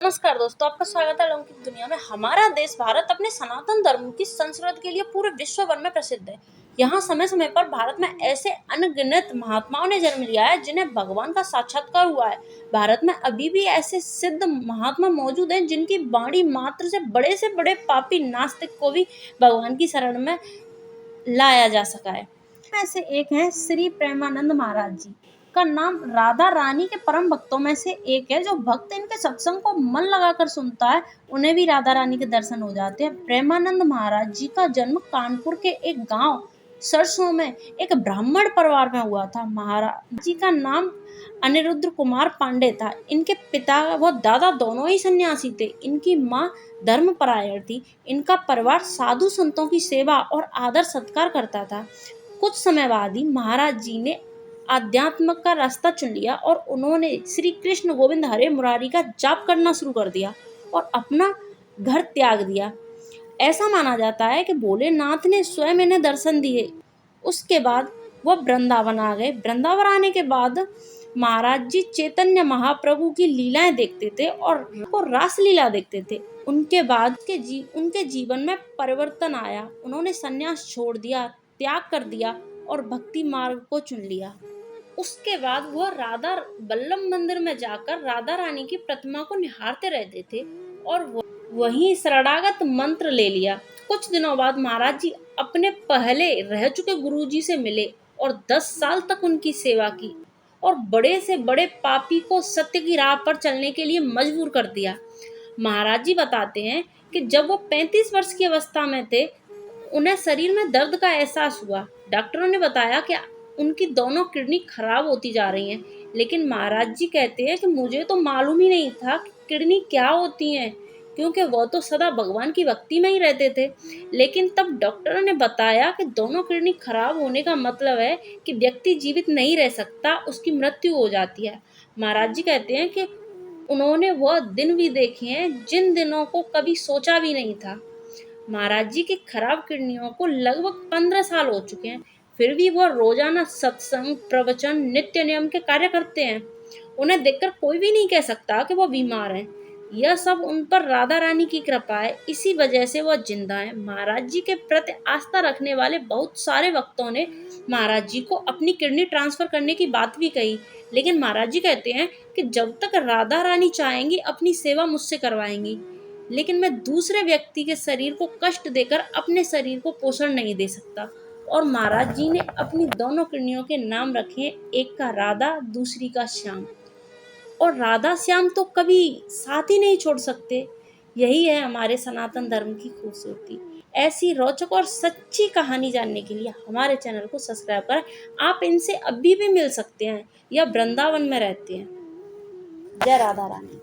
नमस्कार दोस्तों, आपका स्वागत है अलौकिक दुनिया में। हमारा देश भारत अपने सनातन धर्म की संस्कृति के लिए पूरे विश्व भर में प्रसिद्ध है। यहाँ समय समय पर भारत में ऐसे अनगिनत महात्माओं ने जन्म लिया है जिन्हें भगवान का साक्षात्कार हुआ है। भारत में अभी भी ऐसे सिद्ध महात्मा मौजूद हैं जिनकी वाणी मात्र से बड़े पापी नास्तिक को भी भगवान की शरण में लाया जा सका है। ऐसे एक हैं श्री प्रेमानंद महाराज जी का नाम राधा रानी के परम भक्तों में से एक है। जो भक्त इनके सत्संग को मन लगाकर सुनता है उन्हें भी राधा रानी के दर्शन हो जाते हैं। प्रेमानंद महाराज जी का जन्म कानपुर के एक गांव सरसों में एक ब्राह्मण परिवार में हुआ था। महाराज जी का नाम अनिरुद्ध कुमार पांडे था। इनके पिता व दादा दोनों ही सन्यासी थे। इनकी माँ धर्मपरायण थी। इनका परिवार साधु संतों की सेवा और आदर सत्कार करता था। कुछ समय बाद ही महाराज जी ने आध्यात्म का रास्ता चुन लिया और उन्होंने श्री कृष्ण गोविंद हरे मुरारी का जाप करना शुरू कर दिया और अपना घर त्याग दिया। ऐसा माना जाता है कि भोलेनाथ ने स्वयं इन्हें दर्शन दिए। उसके बाद वह वृंदावन आ गए। वृंदावन आने के बाद महाराज जी चैतन्य महाप्रभु की लीलाएं देखते थे और वो रास लीला देखते थे। उनके बाद उनके जीवन में परिवर्तन आया। उन्होंने संन्यास छोड़ दिया, त्याग कर दिया और भक्ति मार्ग को चुन लिया। उसके बाद वह राधा वल्लभ मंदिर में जाकर राधा रानी की प्रतिमा को निहारते रहते थे और वहीं शरणागत मंत्र ले लिया। कुछ दिनों बाद महाराज जी अपने पहले रह चुके गुरुजी से मिले और 10 साल तक उनकी सेवा की और बड़े से बड़े पापी को सत्य की राह पर चलने के लिए मजबूर कर दिया। महाराज जी बताते हैं कि जब वो 35 वर्ष की अवस्था में थे उन्हें शरीर में दर्द का एहसास हुआ। डॉक्टरों ने बताया कि उनकी दोनों किडनी खराब होती जा रही हैं, लेकिन महाराज जी कहते हैं कि मुझे तो मालूम ही नहीं था कि किडनी क्या होती हैं, क्योंकि वो तो सदा भगवान की भक्ति में ही रहते थे। लेकिन तब डॉक्टरों ने बताया कि दोनों किडनी खराब होने का मतलब है कि व्यक्ति जीवित नहीं रह सकता, उसकी मृत्यु हो जाती है। महाराज जी कहते हैं कि उन्होंने वह दिन भी देखे हैं जिन दिनों को कभी सोचा भी नहीं था। महाराज जी की खराब किडनियों को लगभग 15 साल हो चुके हैं, फिर भी वह रोजाना सत्संग, प्रवचन, नित्य नियम के कार्य करते हैं। उन्हें देखकर कोई भी नहीं कह सकता कि वह बीमार हैं। यह सब उन पर राधा रानी की कृपा है, इसी वजह से वह जिंदा हैं। महाराज जी के प्रति आस्था रखने वाले बहुत सारे भक्तों ने महाराज जी को अपनी किडनी ट्रांसफर करने की बात भी कही, लेकिन महाराज जी कहते हैं कि जब तक राधा रानी चाहेंगी अपनी सेवा मुझसे करवाएंगी, लेकिन मैं दूसरे व्यक्ति के शरीर को कष्ट देकर अपने शरीर को पोषण नहीं दे सकता। और महाराज जी ने अपनी दोनों किडनियों के नाम रखे, एक का राधा, दूसरी का श्याम। और राधा श्याम तो कभी साथ ही नहीं छोड़ सकते। यही है हमारे सनातन धर्म की खूबसूरती। ऐसी रोचक और सच्ची कहानी जानने के लिए हमारे चैनल को सब्सक्राइब करें। आप इनसे अभी भी मिल सकते हैं या वृंदावन में रहते हैं। जय राधा रानी।